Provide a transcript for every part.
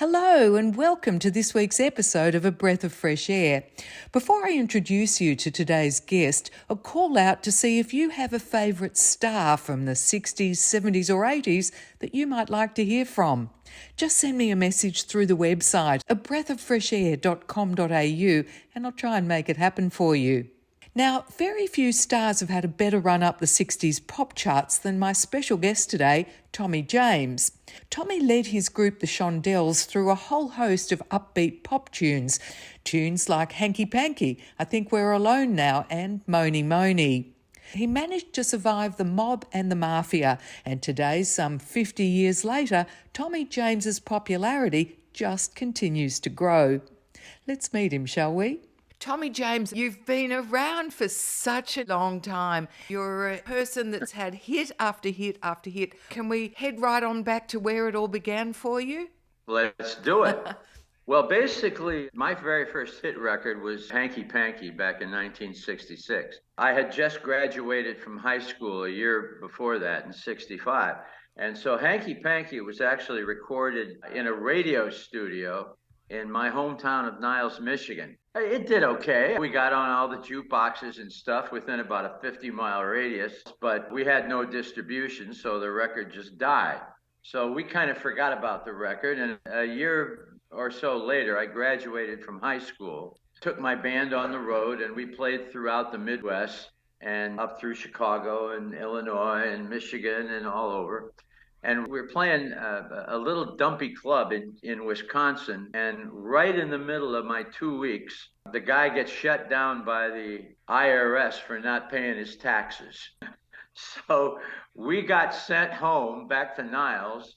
Hello and welcome to this week's episode of A Breath of Fresh Air. Before I introduce you to today's guest, a call out to see if you have a favourite star from the 60s, 70s or 80s that you might like to hear from. Just send me a message through the website, abreathoffreshair.com.au, and I'll try and make it happen for you. Now, very few stars have had a better run up the 60s pop charts than my special guest today, Tommy James. Tommy led his group, the Shondells, through a whole host of upbeat pop tunes. Tunes like Hanky Panky, I Think We're Alone Now, and Mony Mony. He managed to survive the mob and the mafia, and today, some 50 years later, Tommy James's popularity just continues to grow. Let's meet him, shall we? Tommy James, you've been around for such a long time. You're a person that's had hit after hit after hit. Can we head right on back to where it all began for you? Let's do it. Well, basically, my very first hit record was Hanky Panky back in 1966. I had just graduated from high school a year before that in 65. And so Hanky Panky was actually recorded in a radio studio in my hometown of Niles, Michigan. It did okay. We got on all the jukeboxes and stuff within about a 50-mile radius, but we had no distribution, so the record just died. So we kind of forgot about the record, and a year or so later, I graduated from high school, took my band on the road, and we played throughout the Midwest and up through Chicago and Illinois and Michigan and all over. And we were playing a little dumpy club in Wisconsin. And right in the middle of my 2 weeks, the guy gets shut down by the IRS for not paying his taxes. So we got sent home back to Niles,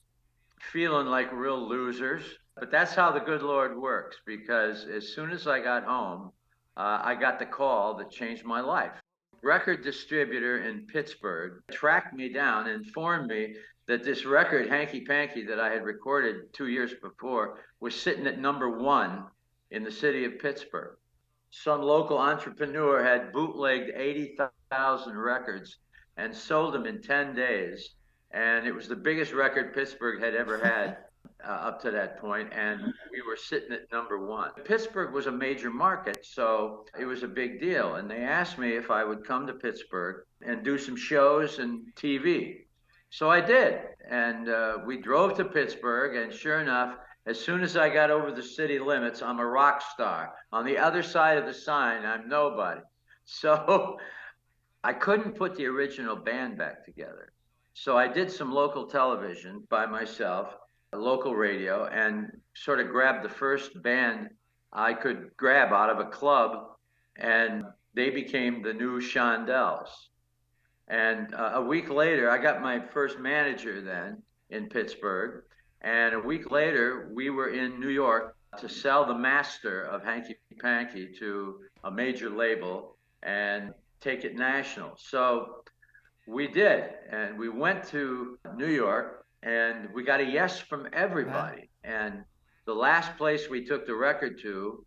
feeling like real losers. But that's how the good Lord works, because as soon as I got home, I got the call that changed my life. Record distributor in Pittsburgh tracked me down and informed me that this record, Hanky Panky, that I had recorded 2 years before, was sitting at #1 in the city of Pittsburgh. Some local entrepreneur had bootlegged 80,000 records and sold them in 10 days. And it was the biggest record Pittsburgh had ever had up to that point, and we were sitting at #1. Pittsburgh was a major market, so it was a big deal. And they asked me if I would come to Pittsburgh and do some shows and TV. So I did, and we drove to Pittsburgh, and sure enough, as soon as I got over the city limits, I'm a rock star. On the other side of the sign, I'm nobody. So I couldn't put the original band back together. So I did some local television by myself, local radio, and sort of grabbed the first band I could grab out of a club, and they became the new Shondells. And a week later, I got my first manager then in Pittsburgh. And a week later, we were in New York to sell the master of Hanky Panky to a major label and take it national. So we did. And we went to New York, and we got a yes from everybody. Wow. And the last place we took the record to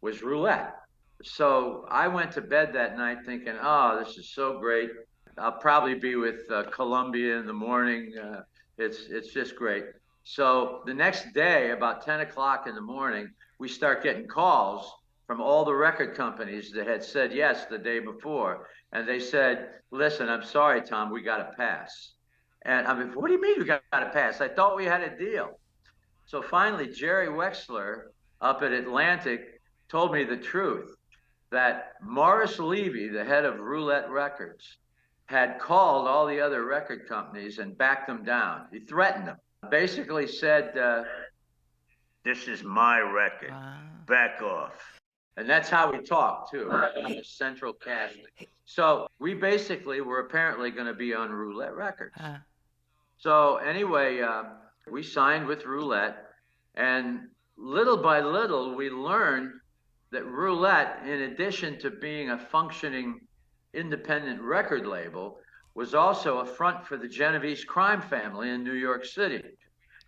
was Roulette. So I went to bed that night thinking, oh, this is so great. I'll probably be with Columbia in the morning. It's just great. So the next day, about 10 o'clock in the morning, we start getting calls from all the record companies that had said yes the day before. And they said, listen, I'm sorry, Tom, we got to pass. And I mean, what do you mean we got to pass? I thought we had a deal. So finally, Jerry Wexler up at Atlantic told me the truth, that Morris Levy, the head of Roulette Records, had called all the other record companies and backed them down. He threatened them. Basically said, this is my record. Wow. Back off. And that's how we talked, too, on the central casting. So we basically were apparently going to be on Roulette Records. So anyway, we signed with Roulette. And little by little, we learned that Roulette, in addition to being a functioning independent record label, was also a front for the Genovese crime family in New York City.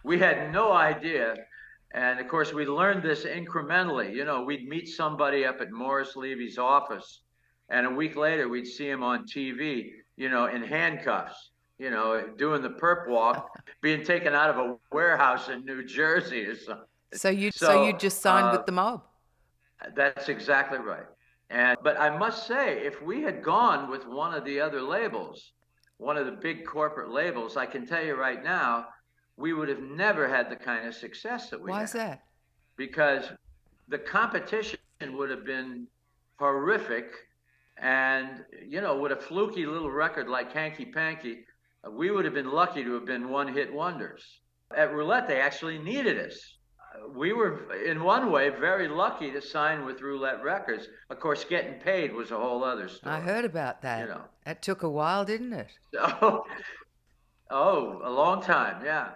We had no idea. And of course, we learned this incrementally. You know, we'd meet somebody up at Morris Levy's office, and a week later, we'd see him on TV, you know, in handcuffs, you know, doing the perp walk, being taken out of a warehouse in New Jersey or something. So you So just signed with the mob. that's exactly right. But I must say, if we had gone with one of the other labels, one of the big corporate labels, I can tell you right now, we would have never had the kind of success that we Why had, is that? because the competition would have been horrific. And, with a fluky little record like Hanky Panky, we would have been lucky to have been one-hit wonders. At Roulette, they actually needed us. We were, in one way, very lucky to sign with Roulette Records. Of course, getting paid was a whole other story. I heard about that. It took a while, didn't it? So, a long time, yeah.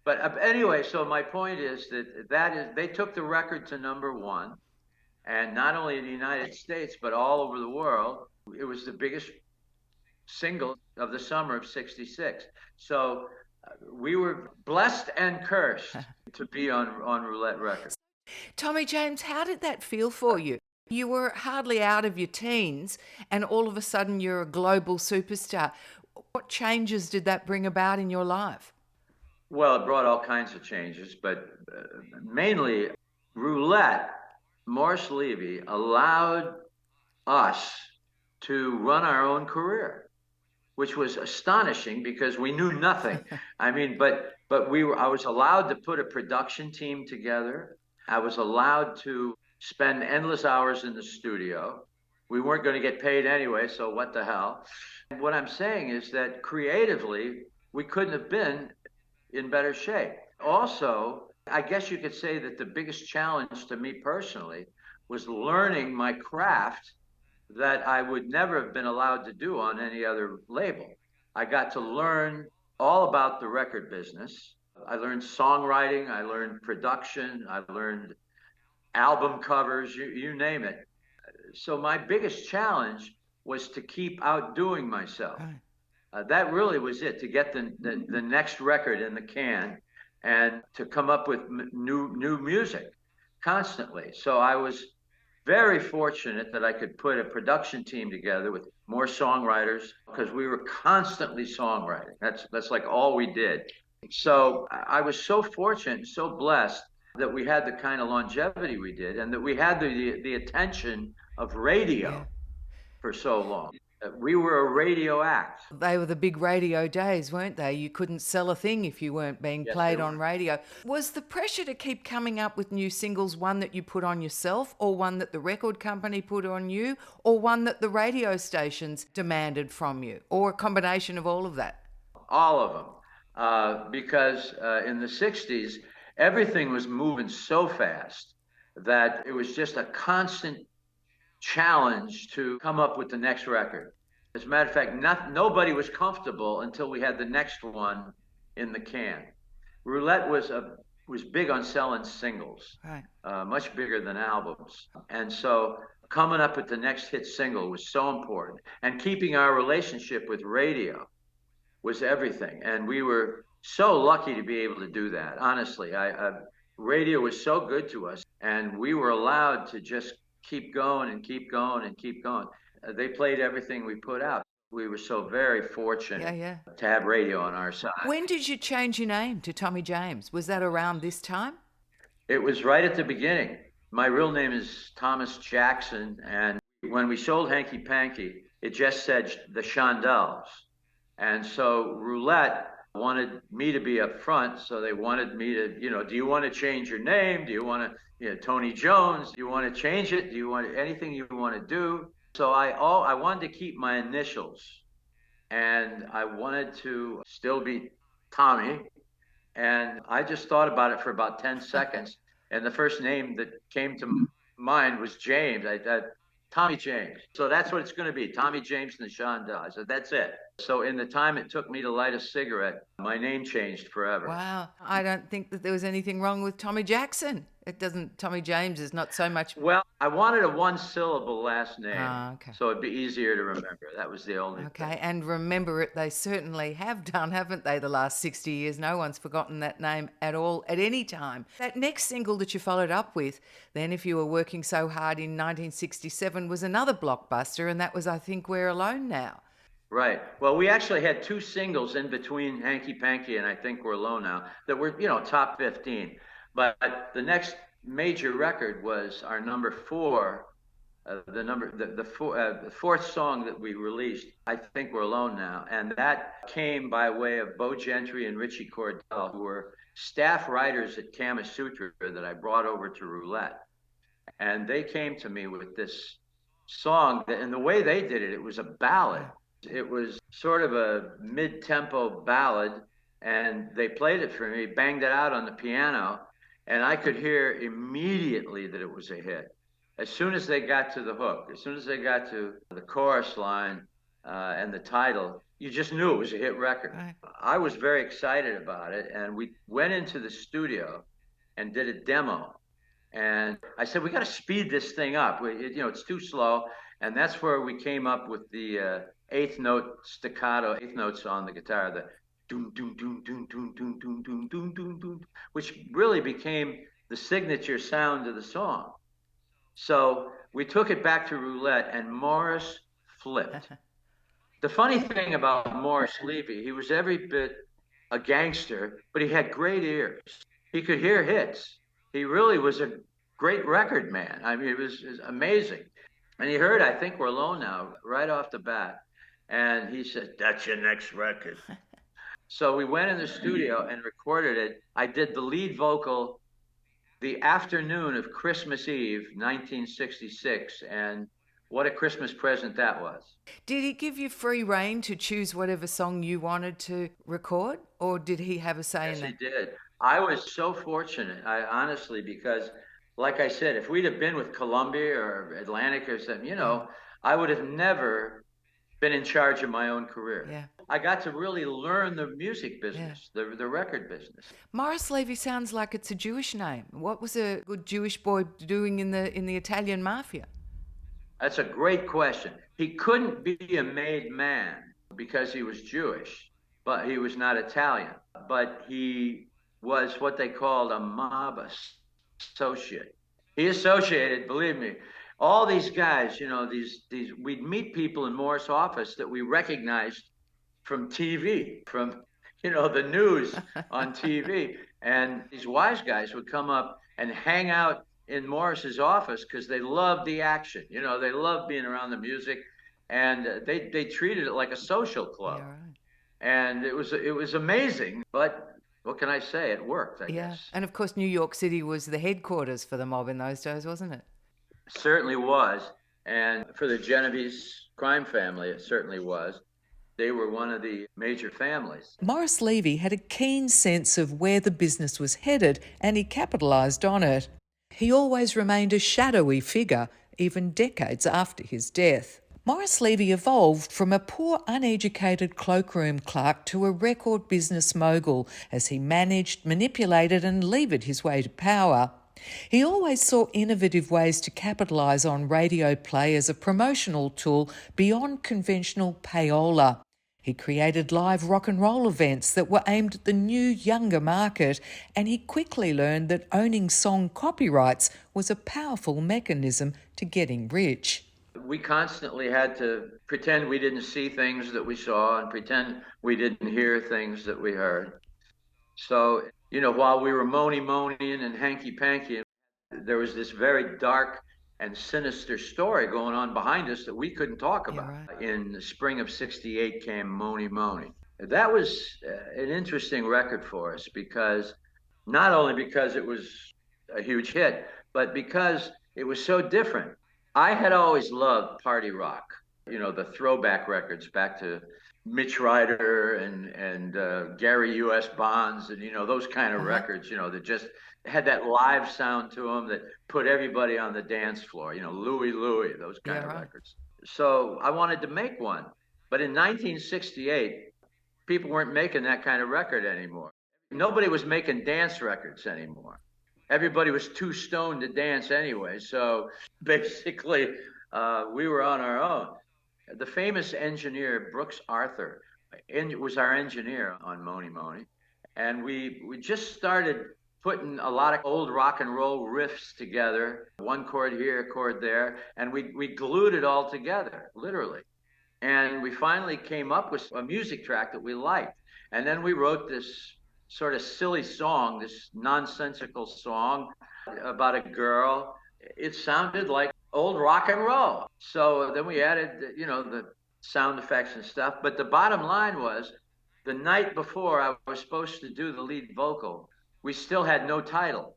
But anyway, so my point is that they took the record to #1, and not only in the United States but all over the world. It was the biggest single of the summer of '66. So we were blessed and cursed to be on Roulette Records. Tommy James, how did that feel for you? You were hardly out of your teens, and all of a sudden you're a global superstar. What changes did that bring about in your life? Well, it brought all kinds of changes, but mainly Roulette, Morris Levy allowed us to run our own career, which was astonishing because we knew nothing. I mean, but I was allowed to put a production team together. I was allowed to spend endless hours in the studio. We weren't going to get paid anyway, so what the hell? And what I'm saying is that creatively, we couldn't have been in better shape. Also, I guess you could say that the biggest challenge to me personally was learning my craft that I would never have been allowed to do on any other label. I got to learn all about the record business. I learned songwriting, I learned production, I learned album covers, you name it. So my biggest challenge was to keep outdoing myself. That really was it, to get the next record in the can and to come up with new music constantly. So I was very fortunate that I could put a production team together with more songwriters, because we were constantly songwriting. That's like all we did. So I was so fortunate and so blessed that we had the kind of longevity we did, and that we had the attention of radio for so long. We were a radio act. They were the big radio days, weren't they? You couldn't sell a thing if you weren't being played on radio. Was the pressure to keep coming up with new singles one that you put on yourself, or one that the record company put on you, or one that the radio stations demanded from you, or a combination of all of that? All of them. Because in the 60s, everything was moving so fast that it was just a constant challenge to come up with the next record. As a matter of fact, nobody was comfortable until we had the next one in the can. Roulette was big on selling singles, right. Much bigger than albums. And so coming up with the next hit single was so important. And keeping our relationship with radio was everything. And we were so lucky to be able to do that. Honestly, radio was so good to us, and we were allowed to just keep going and keep going and keep going. They played everything we put out. We were so very fortunate to have radio on our side. When did you change your name to Tommy James? Was that around this time? It was right at the beginning. My real name is Thomas Jackson, and when we sold Hanky Panky, it just said the Shondells. And so Roulette wanted me to be up front, so they wanted me to, do you want to change your name? Do you want to, Tony Jones? Do you want to change it? Do you want anything you want to do? So I wanted to keep my initials, and I wanted to still be Tommy. And I just thought about it for about 10 seconds, and the first name that came to mind was James. Tommy James. So that's what it's going to be, Tommy James and the Shondells. I said, that's it. So in the time it took me to light a cigarette, my name changed forever. Wow. I don't think that there was anything wrong with Tommy Jackson. Tommy James is not so much. Well, I wanted a one-syllable last name, okay. So it'd be easier to remember. That was the only thing. And remember it, they certainly have done, haven't they, the last 60 years? No one's forgotten that name at all, at any time. That next single that you followed up with, then If You Were Working So Hard in 1967, was another blockbuster, and that was, I Think We're Alone Now. Right. Well, we actually had two singles in between Hanky Panky and I Think We're Alone Now that were, top 15. But the next major record was our number four, the fourth song that we released. I Think We're Alone Now, and that came by way of Bo Gentry and Richie Cordell, who were staff writers at Kama Sutra that I brought over to Roulette, and they came to me with this song, and the way they did it, it was a ballad. It was sort of a mid-tempo ballad, and they played it for me, banged it out on the piano, and I could hear immediately that it was a hit. As soon as they got to the hook, as soon as they got to the chorus line and the title, you just knew it was a hit record. Right. I was very excited about it, and we went into the studio and did a demo. And I said, we got to speed this thing up. It's too slow. And that's where we came up with the eighth note staccato, eighth notes on the guitar, the doom, doom, doom, doom, doom, doom, doom, doom, doom, doom, doom, which really became the signature sound of the song. So we took it back to Roulette, and Morris flipped. The funny thing about Morris Levy, he was every bit a gangster, but he had great ears. He could hear hits. He really was a great record man. I mean, it was amazing. And he heard I Think We're Alone Now right off the bat. And he said, that's your next record. So we went in the studio and recorded it. I did the lead vocal the afternoon of Christmas Eve, 1966. And what a Christmas present that was. Did he give you free rein to choose whatever song you wanted to record? Or did he have a say in that? Yes, he did. I was so fortunate, honestly, because like I said, if we'd have been with Columbia or Atlantic or something, I would have never been in charge of my own career. Yeah. I got to really learn the music business, the record business. Morris Levy sounds like it's a Jewish name. What was a good Jewish boy doing in the Italian mafia? That's a great question. He couldn't be a made man because he was Jewish, but he was not Italian. But he was what they called a mob associate. He associated, believe me, all these guys, we'd meet people in Morris' office that we recognized from TV, from, the news on TV. And these wise guys would come up and hang out in Morris's office because they loved the action. They loved being around the music, and they treated it like a social club. Yeah, right. And it was amazing, but what can I say? It worked, I guess. And of course, New York City was the headquarters for the mob in those days, wasn't it? Certainly was. And for the Genovese crime family, it certainly was. They were one of the major families. Morris Levy had a keen sense of where the business was headed, and he capitalised on it. He always remained a shadowy figure, even decades after his death. Morris Levy evolved from a poor, uneducated cloakroom clerk to a record business mogul as he managed, manipulated and levered his way to power. He always saw innovative ways to capitalise on radio play as a promotional tool beyond conventional payola. He created live rock and roll events that were aimed at the new, younger market, and he quickly learned that owning song copyrights was a powerful mechanism to getting rich. We constantly had to pretend we didn't see things that we saw and pretend we didn't hear things that we heard. So, while we were Mony Mony and Hanky Panky, there was this very dark and sinister story going on behind us that we couldn't talk about. Yeah, right. In the spring of '68 came Mony Mony. That was an interesting record for us because not only because it was a huge hit, but because it was so different. I had always loved party rock, the throwback records back to Mitch Ryder and Gary U.S. Bonds and, those kind of records, that just had that live sound to them that put everybody on the dance floor, Louie Louie, those kind of records. So I wanted to make one. But in 1968, people weren't making that kind of record anymore. Nobody was making dance records anymore. Everybody was too stoned to dance anyway. So basically, we were on our own. The famous engineer, Brooks Arthur, was our engineer on Mony Mony. And we just started putting a lot of old rock and roll riffs together, one chord here, a chord there, and we glued it all together, literally. And we finally came up with a music track that we liked. And then we wrote this sort of silly song, this nonsensical song about a girl. It sounded like old rock and roll. So then we added, the sound effects and stuff. But the bottom line was, the night before I was supposed to do the lead vocal, we still had no title.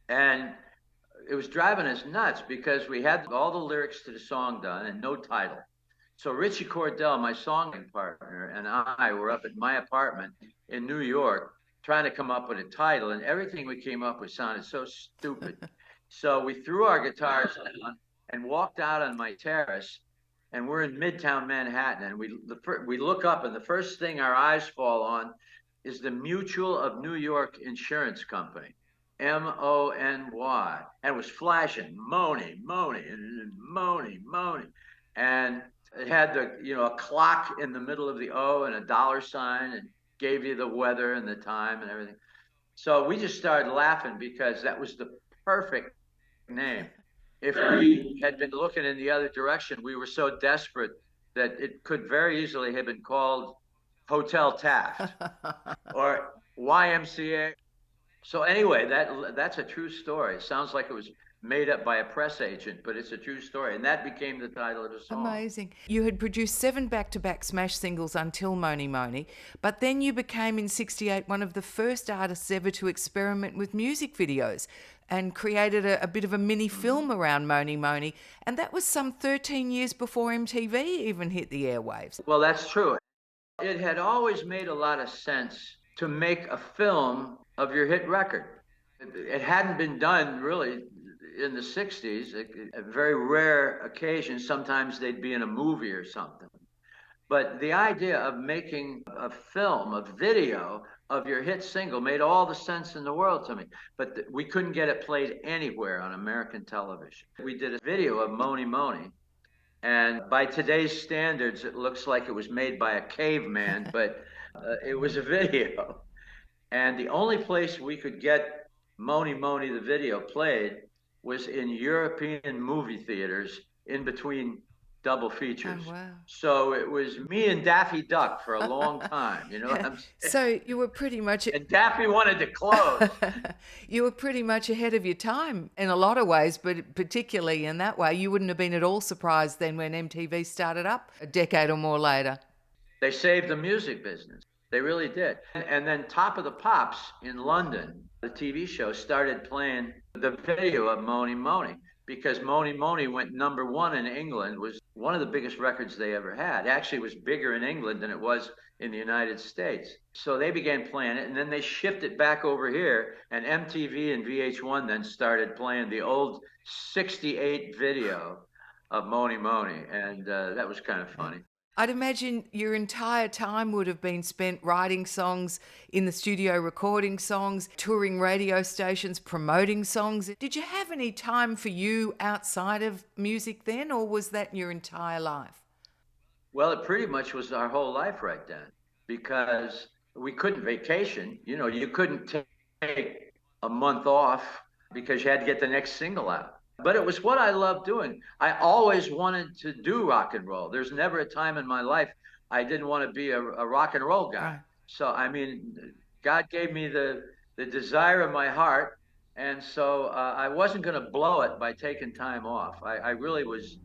And it was driving us nuts because we had all the lyrics to the song done and no title. So Richie Cordell, my songwriting partner, and I were up at my apartment in New York trying to come up with a title, and everything we came up with sounded so stupid. So we threw our guitars down and walked out on my terrace, and we're in Midtown Manhattan, and we look up, and the first thing our eyes fall on is the Mutual of New York Insurance Company. Mony, and it was flashing, Mony, Mony, and Mony, Mony, and it had a clock in the middle of the O and a dollar sign, and gave you the weather and the time and everything. So we just started laughing because that was the perfect name. If we had been looking in the other direction, we were so desperate that it could very easily have been called Hotel Taft or YMCA. So anyway, that's a true story. It sounds like it was made up by a press agent, but it's a true story. And that became the title of the song. Amazing. You had produced 7 back-to-back smash singles until Mony Mony, but then you became in 68 one of the first artists ever to experiment with music videos and created a bit of a mini film around Mony Mony. And that was some 13 years before MTV even hit the airwaves. Well, that's true. It had always made a lot of sense to make a film of your hit record. It hadn't been done really in the 60s. A very rare occasion, sometimes they'd be in a movie or something. But the idea of making a film, a video of your hit single made all the sense in the world to me. But we couldn't get it played anywhere on American television. We did a video of Mony Mony. And by today's standards, it looks like it was made by a caveman, but it was a video. And the only place we could get Mony Mony, the video, played was in European movie theaters in between double features. Oh, wow. So it was me and Daffy Duck for a long time, you know what I'm saying? So you were pretty much... And Daffy wanted to close. You were pretty much ahead of your time in a lot of ways, but particularly in that way. You wouldn't have been at all surprised then when MTV started up a decade or more later. They saved the music business. They really did. And then Top of the Pops in London, the TV show, started playing the video of Mony Mony because Mony Mony went #1 in England, was one of the biggest records they ever had. Actually, it was bigger in England than it was in the United States. So they began playing it, and then they shifted it back over here, and MTV and VH1 then started playing the old 68 video of Mony Mony, and that was kind of funny. I'd imagine your entire time would have been spent writing songs, in the studio recording songs, touring radio stations, promoting songs. Did you have any time for you outside of music then, or was that your entire life? Well, it pretty much was our whole life right then, because we couldn't vacation. You know, you couldn't take a month off because you had to get the next single out. But it was what I loved doing. I always wanted to do rock and roll. There's never a time in my life I didn't want to be a rock and roll guy. Right. So, I mean, God gave me the desire of my heart. And so I wasn't going to blow it by taking time off. I really was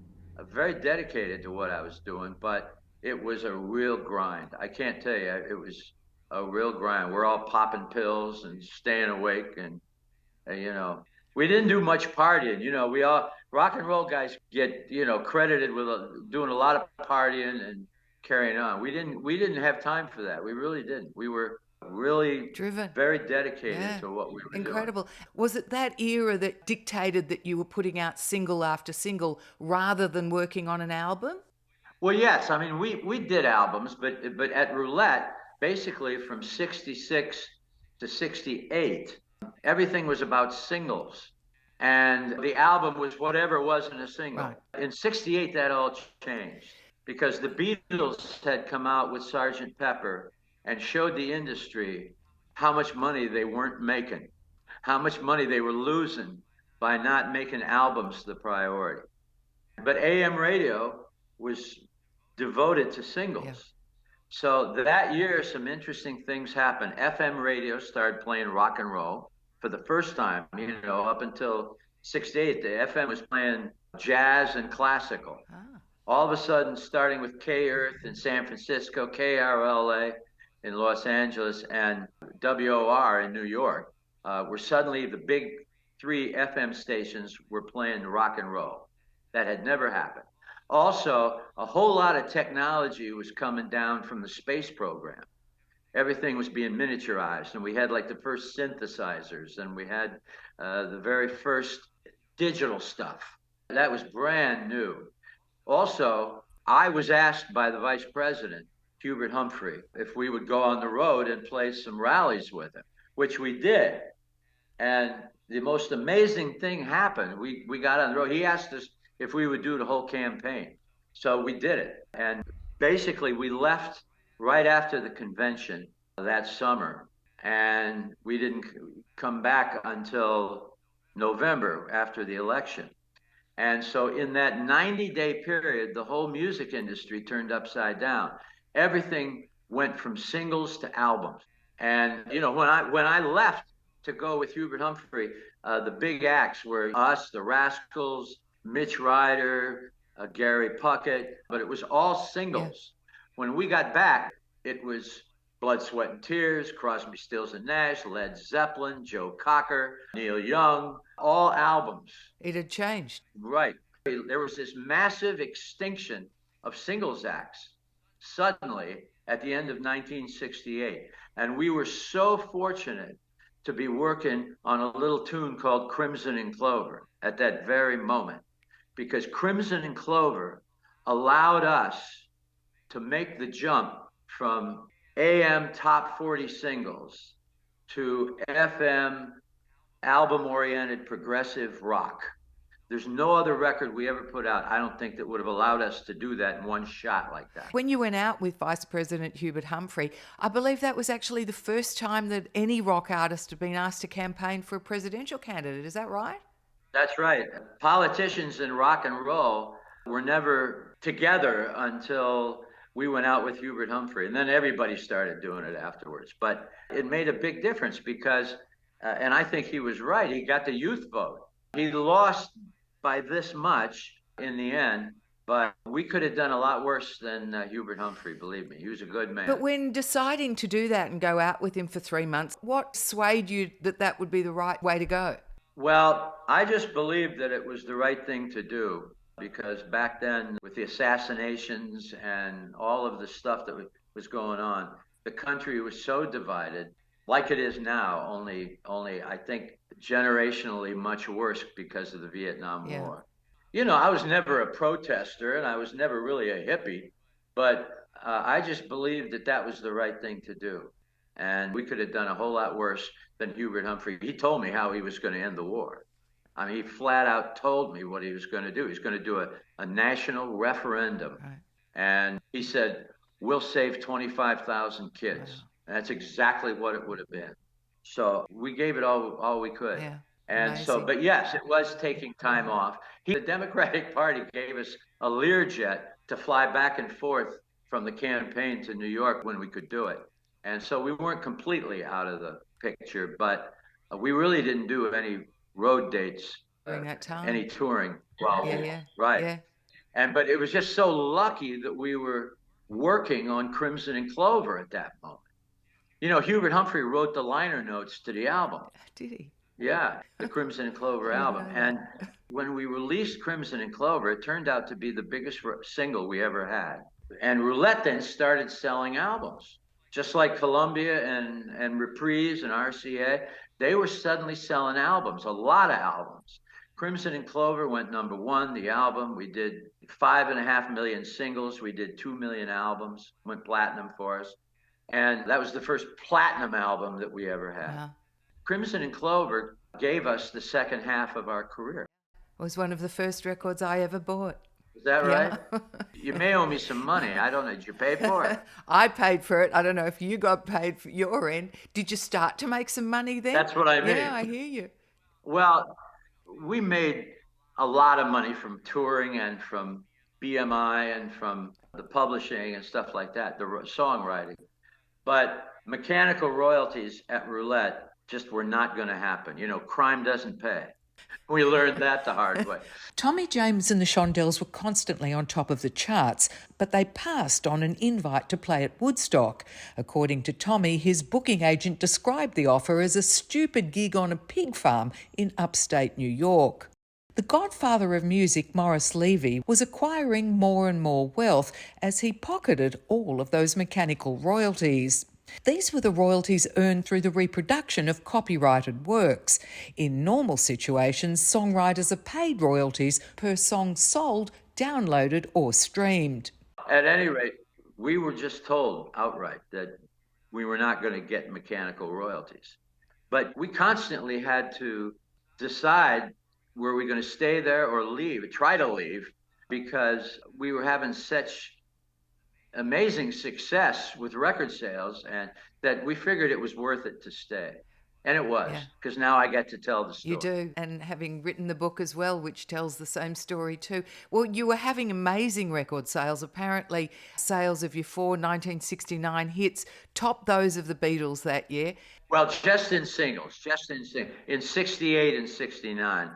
very dedicated to what I was doing, but it was a real grind. I can't tell you, it was a real grind. We're all popping pills and staying awake and you know. We didn't do much partying, you know. We all rock and roll guys get, you know, credited with doing a lot of partying and carrying on. We didn't have time for that. We really didn't. We were really driven, very dedicated to what we were Incredible. doing. Was it that era that dictated that you were putting out single after single rather than working on an album? Well, yes. I mean, we did albums, but at Roulette, basically from 66 to 68. Everything was about singles, and the album was whatever wasn't a single. Right. In 68, that all changed because the Beatles had come out with Sgt. Pepper and showed the industry how much money they weren't making, how much money they were losing by not making albums the priority. But AM radio was devoted to singles. So that year, some interesting things happened. FM radio started playing rock and roll for the first time. Up until '68, the FM was playing jazz and classical. Ah. All of a sudden, starting with K-Earth in San Francisco, KRLA in Los Angeles, and WOR in New York, were suddenly the big three FM stations were playing rock and roll. That had never happened. Also, a whole lot of technology was coming down from the space program. Everything was being miniaturized, and we had like the first synthesizers, and we had the very first digital stuff. That was brand new. Also, I was asked by the vice president, Hubert Humphrey, if we would go on the road and play some rallies with him, which we did. And the most amazing thing happened. We got on the road. He asked us if we would do the whole campaign. So we did it. And basically, we left right after the convention that summer. And we didn't come back until November after the election. And so in that 90-day period, the whole music industry turned upside down. Everything went from singles to albums. And, when I left to go with Hubert Humphrey, the big acts were us, the Rascals, Mitch Ryder, Gary Puckett, but it was all singles. Yeah. When we got back, it was Blood, Sweat, and Tears, Crosby, Stills, and Nash, Led Zeppelin, Joe Cocker, Neil Young, all albums. It had changed. Right. There was this massive extinction of singles acts suddenly at the end of 1968. And we were so fortunate to be working on a little tune called Crimson and Clover at that very moment, because Crimson and Clover allowed us to make the jump from AM top 40 singles to FM album-oriented progressive rock. There's no other record we ever put out, I don't think, that would have allowed us to do that in one shot like that. When you went out with Vice President Hubert Humphrey, I believe that was actually the first time that any rock artist had been asked to campaign for a presidential candidate. Is that right? That's right. Politicians in rock and roll were never together until we went out with Hubert Humphrey. And then everybody started doing it afterwards. But it made a big difference because, and I think he was right, he got the youth vote. He lost by this much in the end, but we could have done a lot worse than Hubert Humphrey, believe me. He was a good man. But when deciding to do that and go out with him for 3 months, what swayed you that that would be the right way to go? Well, I just believed that it was the right thing to do, because back then, with the assassinations and all of the stuff that was going on, the country was so divided, like it is now, only I think generationally much worse because of the Vietnam War. I was never a protester and I was never really a hippie, but I just believed that that was the right thing to do. And we could have done a whole lot worse than Hubert Humphrey. He told me how he was going to end the war. I mean, he flat out told me what he was going to do. He's going to do a national referendum. Right. And he said, we'll save 25,000 kids. Yeah. And that's exactly what it would have been. So we gave it all we could. Yeah. And amazing. So, but yes, it was taking time off. The Democratic Party gave us a Learjet to fly back and forth from the campaign to New York when we could do it. And so we weren't completely out of the picture, but we really didn't do any road dates during that time, any touring. Well, right. Yeah. But it was just so lucky that we were working on Crimson and Clover at that moment. Hubert Humphrey wrote the liner notes to the album. Did he? Yeah, the Crimson and Clover album. And when we released Crimson and Clover, it turned out to be the biggest single we ever had. And Roulette then started selling albums. Just like Columbia and Reprise and RCA, they were suddenly selling albums, a lot of albums. Crimson and Clover went #1, the album. We did 5.5 million singles. We did 2 million albums, went platinum for us. And that was the first platinum album that we ever had. Uh-huh. Crimson and Clover gave us the second half of our career. It was one of the first records I ever bought. Is that right? You may owe me some money. I don't know. Did you pay for it? I paid for it. I don't know if you got paid for your end. Did you start to make some money then? That's what I mean. Yeah, I hear you. Well, we made a lot of money from touring and from BMI and from the publishing and stuff like that, the songwriting. But mechanical royalties at roulette just were not going to happen. You know, crime doesn't pay. We learned that the hard way. Tommy James and the Shondells were constantly on top of the charts, but they passed on an invite to play at Woodstock. According to Tommy, his booking agent described the offer as a stupid gig on a pig farm in upstate New York. The godfather of music, Morris Levy, was acquiring more and more wealth as he pocketed all of those mechanical royalties. These were the royalties earned through the reproduction of copyrighted works. In normal situations, songwriters are paid royalties per song sold, downloaded or streamed. At any rate, we were just told outright that we were not going to get mechanical royalties. But we constantly had to decide, were we going to stay there or leave, try to leave, because we were having such amazing success with record sales, and that we figured it was worth it to stay. And it was, because now I get to tell the story. You do, and having written the book as well, which tells the same story too. Well, you were having amazing record sales. Apparently, sales of your 4 1969 hits topped those of the Beatles that year. Well, just in singles. In 68 and 69,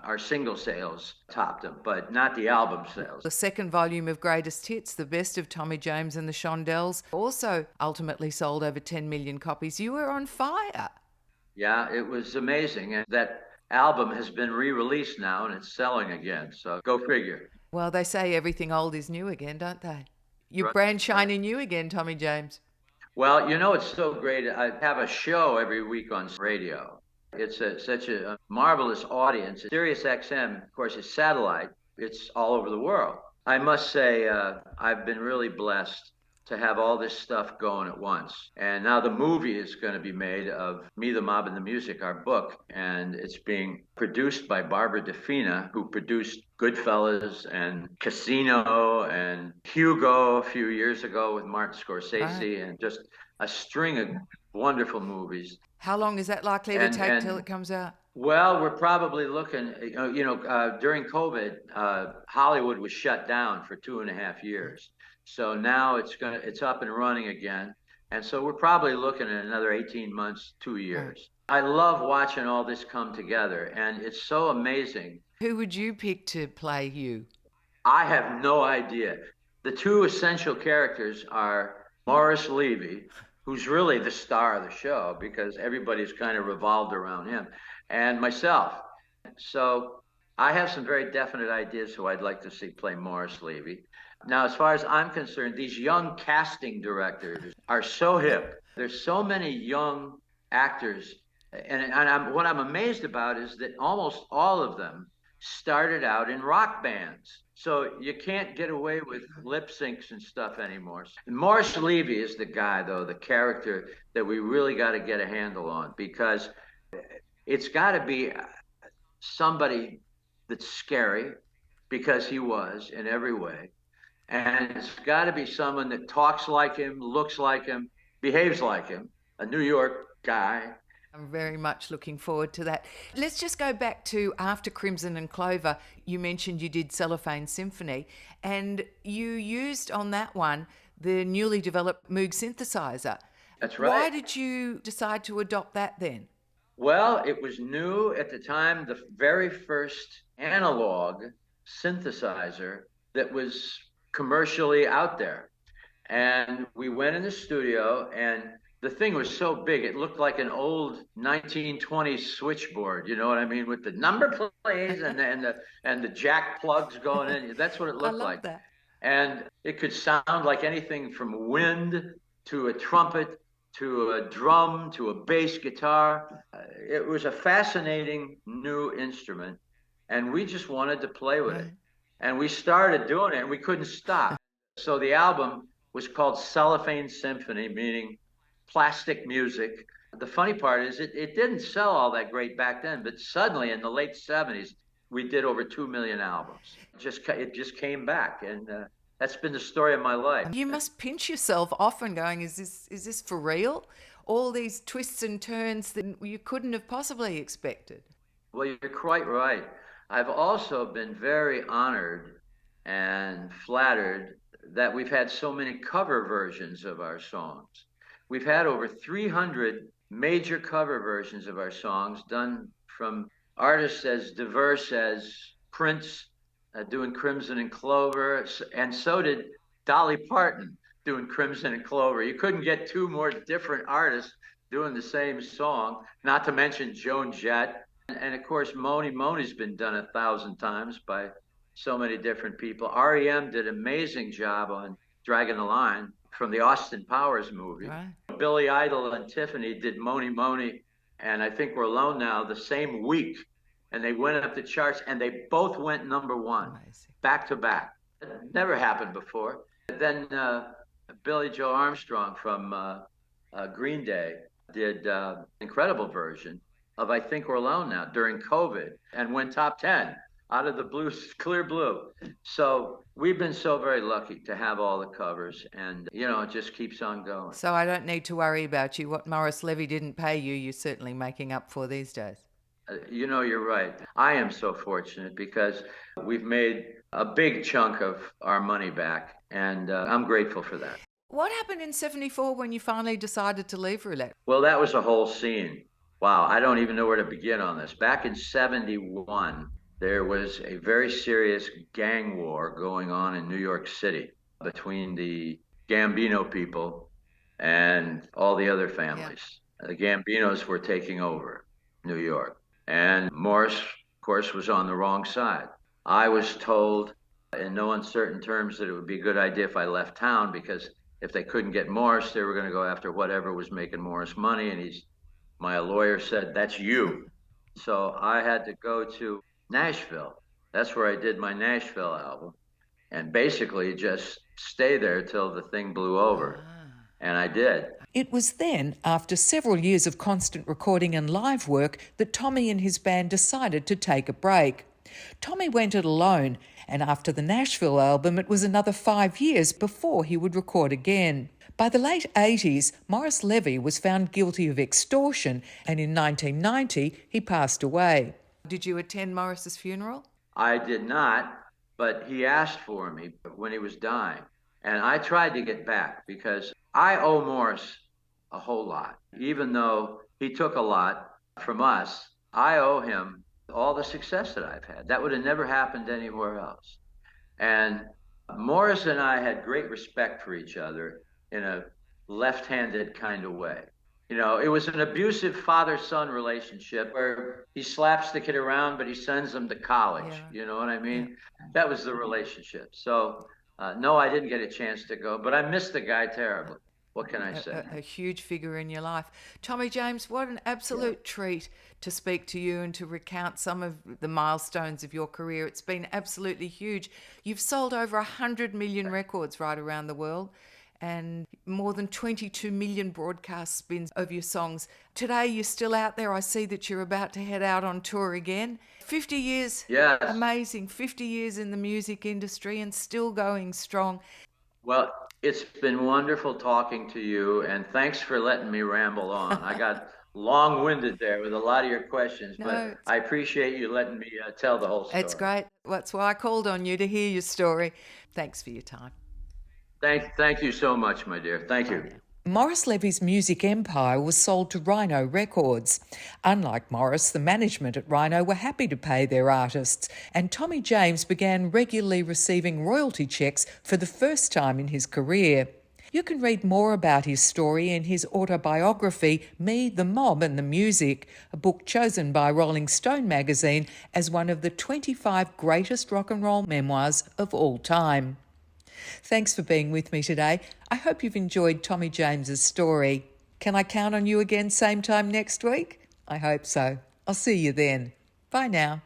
our single sales topped them, but not the album sales. The second volume of Greatest Hits, The Best of Tommy James and the Shondells, also ultimately sold over 10 million copies. You were on fire. Yeah, it was amazing. And that album has been re-released now and it's selling again. So go figure. Well, they say everything old is new again, don't they? Your brand shining new again, Tommy James. Well, you know, it's so great. I have a show every week on radio. It's such a marvelous audience. Sirius XM, of course, is satellite. It's all over the world. I must say, I've been really blessed to have all this stuff going at once. And now the movie is going to be made of Me, the Mob, and the Music, our book. And it's being produced by Barbara DeFina, who produced Goodfellas and Casino and Hugo a few years ago with Martin Scorsese, and just a string of wonderful movies. How long is that likely to take till it comes out? Well, we're probably looking, during COVID, Hollywood was shut down for 2.5 years. So now it's up and running again. And so we're probably looking at another 18 months, 2 years. I love watching all this come together, and it's so amazing. Who would you pick to play you? I have no idea. The two essential characters are Morris Levy, who's really the star of the show because everybody's kind of revolved around him, and myself. So I have some very definite ideas who I'd like to see play Morris Levy. Now, as far as I'm concerned, these young casting directors are so hip. There's so many young actors. And what I'm amazed about is that almost all of them started out in rock bands. So you can't get away with lip syncs and stuff anymore. And Morris Levy is the guy, though, the character that we really got to get a handle on, because it's got to be somebody that's scary, because he was in every way. And it's got to be someone that talks like him, looks like him, behaves like him, a New York guy. I'm very much looking forward to that. Let's just go back to after Crimson and Clover. You mentioned you did Cellophane Symphony, and you used on that one the newly developed Moog synthesizer. That's right. Why did you decide to adopt that then? Well, it was new at the time, the very first analog synthesizer that was commercially out there. And we went in the studio, and the thing was so big, it looked like an old 1920s switchboard, you know what I mean, with the number plays and the jack plugs going in. That's what it looked like. That. And it could sound like anything from wind to a trumpet to a drum to a bass guitar. It was a fascinating new instrument, and we just wanted to play with it. And we started doing it, and we couldn't stop. So the album was called Cellophane Symphony, meaning plastic music. The funny part is it didn't sell all that great back then, but suddenly in the late 70s, we did over 2 million albums. It just came back, and that's been the story of my life. You must pinch yourself often going, is this for real? All these twists and turns that you couldn't have possibly expected. Well, you're quite right. I've also been very honored and flattered that we've had so many cover versions of our songs. We've had over 300 major cover versions of our songs done from artists as diverse as Prince doing Crimson and Clover, and so did Dolly Parton doing Crimson and Clover. You couldn't get two more different artists doing the same song, not to mention Joan Jett. And of course, Mony Mony's been done 1,000 times by so many different people. REM did an amazing job on Draggin the Line from the Austin Powers movie. Right. Billy Idol and Tiffany did Mony Mony and I Think We're Alone Now the same week. And they went up the charts and they both went number one, amazing, back to back. It never happened before. Then Billy Joe Armstrong from Green Day did an incredible version of I Think We're Alone Now during COVID and went top 10 out of the blue, clear blue. So we've been so very lucky to have all the covers, and it just keeps on going. So I don't need to worry about you. What Maurice Levy didn't pay you, you're certainly making up for these days. You're right. I am so fortunate because we've made a big chunk of our money back, and I'm grateful for that. What happened in '74 when you finally decided to leave roulette? Well, that was a whole scene. Wow, I don't even know where to begin on this. Back in '71, there was a very serious gang war going on in New York City between the Gambino people and all the other families. Yeah. The Gambinos were taking over New York. And Morris, of course, was on the wrong side. I was told in no uncertain terms that it would be a good idea if I left town, because if they couldn't get Morris, they were going to go after whatever was making Morris money. And my lawyer said, "That's you." So I had to go to Nashville. That's where I did my Nashville album. And basically just stay there till the thing blew over. And I did. It was then, after several years of constant recording and live work, that Tommy and his band decided to take a break. Tommy went it alone, and after the Nashville album, it was another 5 years before he would record again. By the late 80s, Maurice Levy was found guilty of extortion, and in 1990, he passed away. Did you attend Maurice's funeral? I did not, but he asked for me when he was dying. And I tried to get back because I owe Morris a whole lot. Even though he took a lot from us, I owe him all the success that I've had. That would have never happened anywhere else. And Morris and I had great respect for each other in a left-handed kind of way. It was an abusive father-son relationship where he slaps the kid around, but he sends him to college. Yeah. You know what I mean? Yeah. That was the relationship. So, no, I didn't get a chance to go, but I missed the guy terribly. What can I say? A huge figure in your life. Tommy James, what an absolute treat to speak to you and to recount some of the milestones of your career. It's been absolutely huge. You've sold over 100 million records right around the world, and more than 22 million broadcast spins of your songs. Today, you're still out there. I see that you're about to head out on tour again. 50 years, yes. Amazing. 50 years in the music industry and still going strong. Well, it's been wonderful talking to you, and thanks for letting me ramble on. I got long-winded there with a lot of your questions, but I appreciate you letting me tell the whole story. It's great. That's why I called on you, to hear your story. Thanks for your time. Thank you so much, my dear. Thank you. Maurice Levy's music empire was sold to Rhino Records. Unlike Maurice, the management at Rhino were happy to pay their artists, and Tommy James began regularly receiving royalty checks for the first time in his career. You can read more about his story in his autobiography, Me, the Mob and the Music, a book chosen by Rolling Stone magazine as one of the 25 greatest rock and roll memoirs of all time. Thanks for being with me today. I hope you've enjoyed Tommy James's story. Can I count on you again same time next week? I hope so. I'll see you then. Bye now.